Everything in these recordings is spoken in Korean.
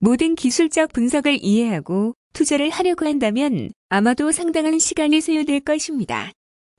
모든 기술적 분석을 이해하고 투자를 하려고 한다면 아마도 상당한 시간이 소요될 것입니다.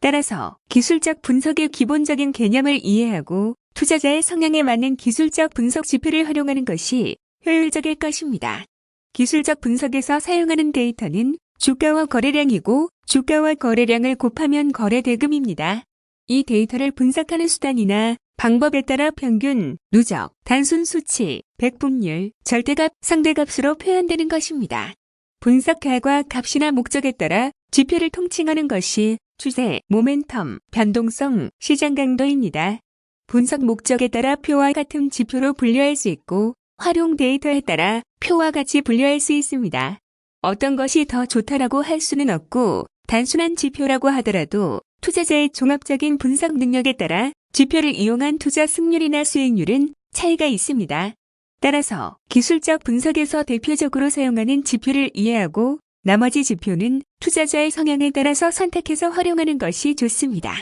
따라서 기술적 분석의 기본적인 개념을 이해하고 투자자의 성향에 맞는 기술적 분석 지표를 활용하는 것이 효율적일 것입니다. 기술적 분석에서 사용하는 데이터는 주가와 거래량이고 주가와 거래량을 곱하면 거래대금입니다. 이 데이터를 분석하는 수단이나 방법에 따라 평균, 누적, 단순 수치, 백분율, 절대값, 상대값으로 표현되는 것입니다. 분석 결과 값이나 목적에 따라 지표를 통칭하는 것이 추세, 모멘텀, 변동성, 시장 강도입니다. 분석 목적에 따라 표와 같은 지표로 분류할 수 있고 활용 데이터에 따라 표와 같이 분류할 수 있습니다. 어떤 것이 더 좋다라고 할 수는 없고 단순한 지표라고 하더라도 투자자의 종합적인 분석 능력에 따라 지표를 이용한 투자 승률이나 수익률은 차이가 있습니다. 따라서 기술적 분석에서 대표적으로 사용하는 지표를 이해하고 나머지 지표는 투자자의 성향에 따라서 선택해서 활용하는 것이 좋습니다.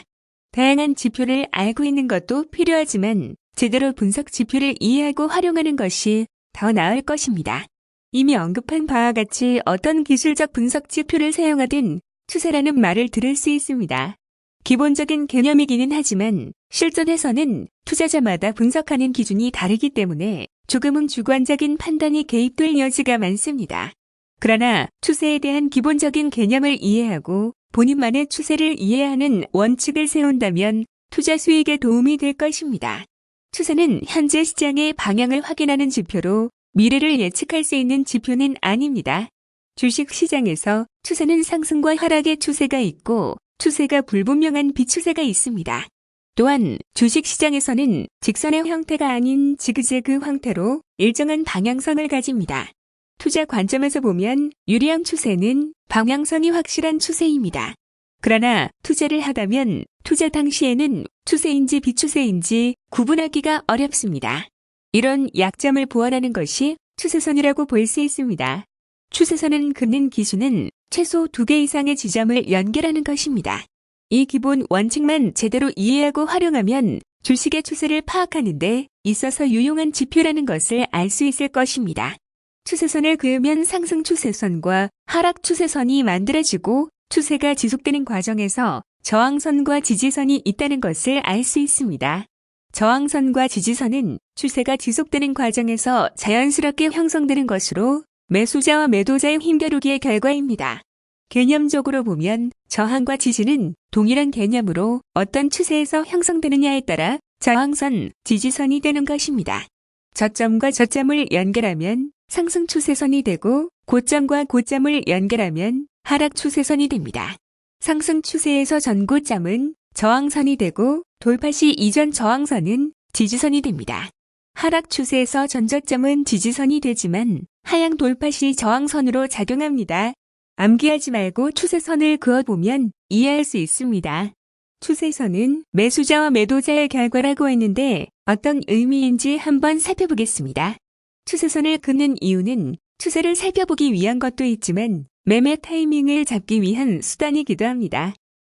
다양한 지표를 알고 있는 것도 필요하지만 제대로 분석 지표를 이해하고 활용하는 것이 더 나을 것입니다. 이미 언급한 바와 같이 어떤 기술적 분석 지표를 사용하든 추세라는 말을 들을 수 있습니다. 기본적인 개념이기는 하지만 실전에서는 투자자마다 분석하는 기준이 다르기 때문에 조금은 주관적인 판단이 개입될 여지가 많습니다. 그러나 추세에 대한 기본적인 개념을 이해하고 본인만의 추세를 이해하는 원칙을 세운다면 투자 수익에 도움이 될 것입니다. 추세는 현재 시장의 방향을 확인하는 지표로 미래를 예측할 수 있는 지표는 아닙니다. 주식시장에서 추세는 상승과 하락의 추세가 있고 추세가 불분명한 비추세가 있습니다. 또한 주식시장에서는 직선의 형태가 아닌 지그재그 형태로 일정한 방향성을 가집니다. 투자 관점에서 보면 유리한 추세는 방향성이 확실한 추세입니다. 그러나 투자를 하다면 투자 당시에는 추세인지 비추세인지 구분하기가 어렵습니다. 이런 약점을 보완하는 것이 추세선이라고 볼 수 있습니다. 추세선은 긋는 기준은 최소 2개 이상의 지점을 연결하는 것입니다. 이 기본 원칙만 제대로 이해하고 활용하면 주식의 추세를 파악하는 데 있어서 유용한 지표라는 것을 알 수 있을 것입니다. 추세선을 그으면 상승 추세선과 하락 추세선이 만들어지고 추세가 지속되는 과정에서 저항선과 지지선이 있다는 것을 알 수 있습니다. 저항선과 지지선은 추세가 지속되는 과정에서 자연스럽게 형성되는 것으로 매수자와 매도자의 힘겨루기의 결과입니다. 개념적으로 보면 저항과 지지는 동일한 개념으로 어떤 추세에서 형성되느냐에 따라 저항선, 지지선이 되는 것입니다. 저점과 저점을 연결하면 상승 추세선이 되고 고점과 고점을 연결하면 하락 추세선이 됩니다. 상승 추세에서 전고점은 저항선이 되고 돌파 시 이전 저항선은 지지선이 됩니다. 하락 추세에서 전저점은 지지선이 되지만 하향 돌파 시 저항선으로 작용합니다. 암기하지 말고 추세선을 그어보면 이해할 수 있습니다. 추세선은 매수자와 매도자의 결과라고 했는데 어떤 의미인지 한번 살펴보겠습니다. 추세선을 긋는 이유는 추세를 살펴보기 위한 것도 있지만 매매 타이밍을 잡기 위한 수단이기도 합니다.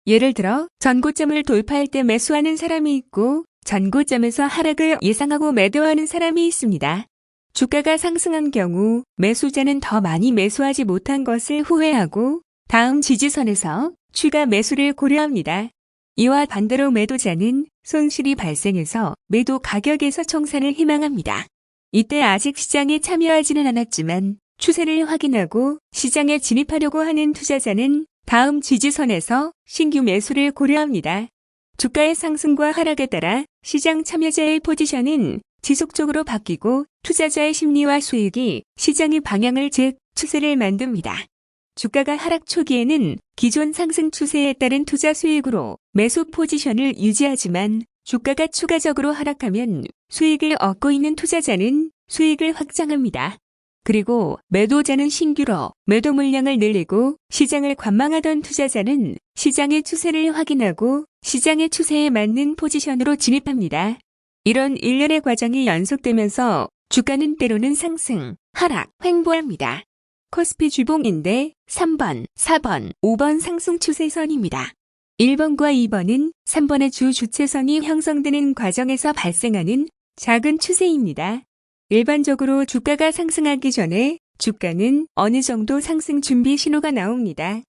예를 들어 전고점을 돌파할 때 매수하는 사람이 있고 전고점에서 하락을 예상하고 매도하는 사람이 있습니다. 주가가 상승한 경우 매수자는 더 많이 매수하지 못한 것을 후회하고 다음 지지선에서 추가 매수를 고려합니다. 이와 반대로 매도자는 손실이 발생해서 매도 가격에서 청산을 희망합니다. 이때 아직 시장에 참여하지는 않았지만 추세를 확인하고 시장에 진입하려고 하는 투자자는 다음 지지선에서 신규 매수를 고려합니다. 주가의 상승과 하락에 따라 시장 참여자의 포지션은 지속적으로 바뀌고 투자자의 심리와 수익이 시장의 방향을 즉 추세를 만듭니다. 주가가 하락 초기에는 기존 상승 추세에 따른 투자 수익으로 매수 포지션을 유지하지만 주가가 추가적으로 하락하면 수익을 얻고 있는 투자자는 수익을 확장합니다. 그리고 매도자는 신규로 매도 물량을 늘리고 시장을 관망하던 투자자는 시장의 추세를 확인하고 시장의 추세에 맞는 포지션으로 진입합니다. 이런 일련의 과정이 연속되면서 주가는 때로는 상승, 하락, 횡보합니다. 코스피 주봉인데 3번, 4번, 5번 상승 추세선입니다. 1번과 2번은 3번의 주 주체선이 형성되는 과정에서 발생하는 작은 추세입니다. 일반적으로 주가가 상승하기 전에 주가는 어느 정도 상승 준비 신호가 나옵니다.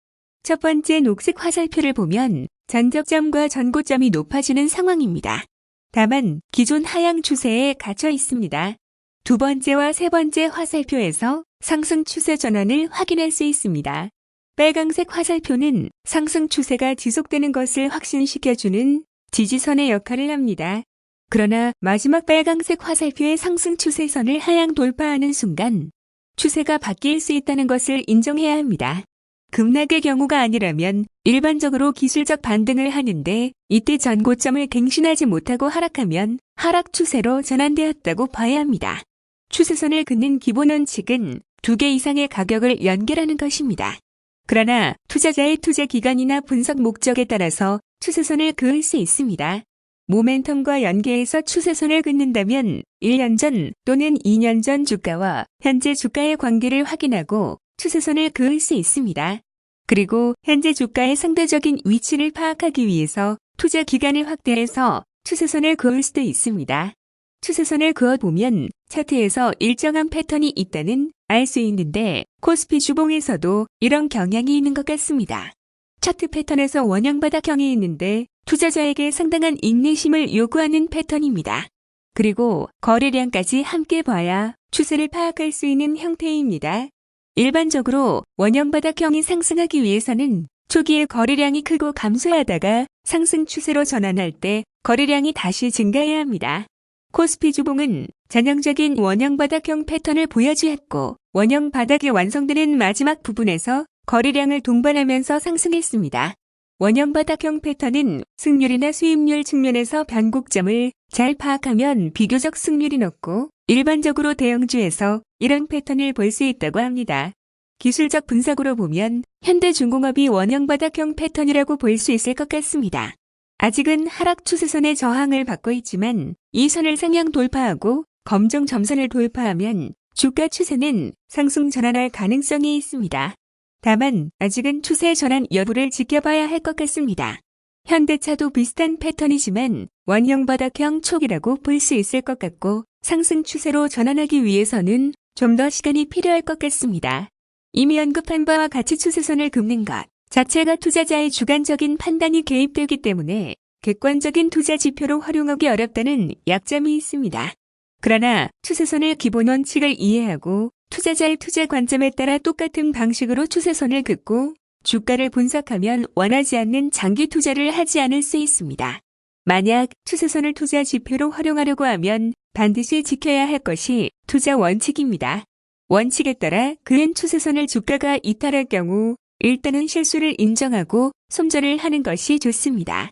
첫 번째 녹색 화살표를 보면 전적점과 전고점이 높아지는 상황입니다. 다만 기존 하향 추세에 갇혀 있습니다. 두 번째와 세 번째 화살표에서 상승 추세 전환을 확인할 수 있습니다. 빨강색 화살표는 상승 추세가 지속되는 것을 확신시켜주는 지지선의 역할을 합니다. 그러나 마지막 빨강색 화살표의 상승 추세선을 하향 돌파하는 순간 추세가 바뀔 수 있다는 것을 인정해야 합니다. 급락의 경우가 아니라면 일반적으로 기술적 반등을 하는데 이때 전고점을 갱신하지 못하고 하락하면 하락 추세로 전환되었다고 봐야 합니다. 추세선을 긋는 기본 원칙은 2개 이상의 가격을 연결하는 것입니다. 그러나 투자자의 투자 기간이나 분석 목적에 따라서 추세선을 그을 수 있습니다. 모멘텀과 연계해서 추세선을 긋는다면 1년 전 또는 2년 전 주가와 현재 주가의 관계를 확인하고 추세선을 그을 수 있습니다. 그리고 현재 주가의 상대적인 위치를 파악하기 위해서 투자 기간을 확대해서 추세선을 그을 수도 있습니다. 추세선을 그어보면 차트에서 일정한 패턴이 있다는 알 수 있는데 코스피 주봉에서도 이런 경향이 있는 것 같습니다. 차트 패턴에서 원형 바닥형이 있는데 투자자에게 상당한 인내심을 요구하는 패턴입니다. 그리고 거래량까지 함께 봐야 추세를 파악할 수 있는 형태입니다. 일반적으로 원형 바닥형이 상승하기 위해서는 초기에 거래량이 크고 감소하다가 상승 추세로 전환할 때 거래량이 다시 증가해야 합니다. 코스피 주봉은 전형적인 원형 바닥형 패턴을 보여주었고 원형 바닥이 완성되는 마지막 부분에서 거래량을 동반하면서 상승했습니다. 원형 바닥형 패턴은 승률이나 수익률 측면에서 변곡점을 잘 파악하면 비교적 승률이 높고 일반적으로 대형주에서 이런 패턴을 볼 수 있다고 합니다. 기술적 분석으로 보면 현대중공업이 원형 바닥형 패턴이라고 볼 수 있을 것 같습니다. 아직은 하락 추세선의 저항을 받고 있지만 이 선을 상향 돌파하고 검정 점선을 돌파하면 주가 추세는 상승 전환할 가능성이 있습니다. 다만 아직은 추세 전환 여부를 지켜봐야 할 것 같습니다. 현대차도 비슷한 패턴이지만 원형 바닥형 초기라고 볼 수 있을 것 같고 상승 추세로 전환하기 위해서는 좀 더 시간이 필요할 것 같습니다. 이미 언급한 바와 같이 추세선을 긋는 것 자체가 투자자의 주관적인 판단이 개입되기 때문에 객관적인 투자 지표로 활용하기 어렵다는 약점이 있습니다. 그러나 추세선의 기본 원칙을 이해하고 투자자의 투자 관점에 따라 똑같은 방식으로 추세선을 긋고 주가를 분석하면 원하지 않는 장기 투자를 하지 않을 수 있습니다. 만약 추세선을 투자 지표로 활용하려고 하면 반드시 지켜야 할 것이 투자 원칙입니다. 원칙에 따라 그은 추세선을 주가가 이탈할 경우 일단은 실수를 인정하고 손절을 하는 것이 좋습니다.